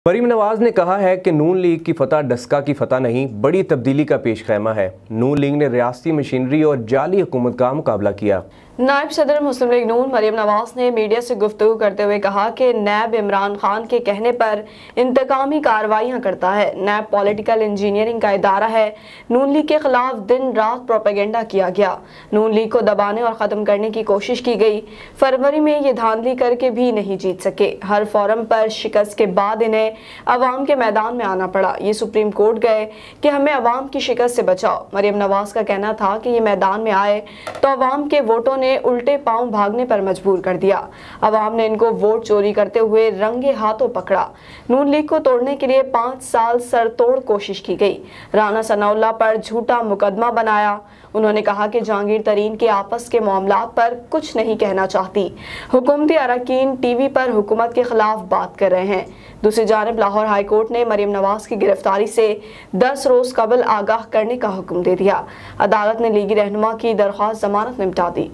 मरीम नवाज ने कहा है कि नून लीग की फतह डस्का की फतह नहीं, बड़ी तब्दीली का पेश खैमा है। नून लीग ने रियासती मशीनरी और जाली हुकूमत का मुकाबला किया। नायब सदर मुस्लिम लीग नून मरीम नवाज ने मीडिया से गुफ्तगू करते हुए कहा कि नैब इमरान खान के कहने पर इंतकामी कार्रवाइयाँ करता है। नैब पॉलिटिकल इंजीनियरिंग का इदारा है। नून लीग के खिलाफ दिन रात प्रोपेगेंडा किया गया। नून लीग को दबाने और ख़त्म करने की कोशिश की गई। फरवरी में ये धांधली करके भी नहीं जीत सके। हर फोरम पर शिकस्त के बाद इन्हें अवाम के मैदान में आना पड़ा। ये सुप्रीम कोर्ट गए कि हमें अवाम की शिकस्त से बचाओ। मरीम नवाज का कहना था कि ये मैदान में आए तो अवाम के वोटों ने उल्टे पांव भागने पर मजबूर कर दिया। अवाम ने इनको वोट चोरी करते हुए रंगे हाथों पकड़ा। नून लीग को तोड़ने के लिए 5 साल सरतोड़ कोशिश की गई। राना सनाउल्लाह पर झूठा मुकदमा बनाया। उन्होंने कहा कि जहांगीर तरीन के आपस के मामलात पर कुछ नहीं कहना चाहती। हुकूमती अरकान टीवी पर हुकूमत के खिलाफ बात कर रहे हैं। दूसरी जानिब लाहौर हाई कोर्ट ने मरीम नवाज की गिरफ्तारी से 10 रोज कबल आगाह करने का हुक्म दे दिया। अदालत ने लीगी रहनुमा की दरख्वास्त जमानत निपटा दी।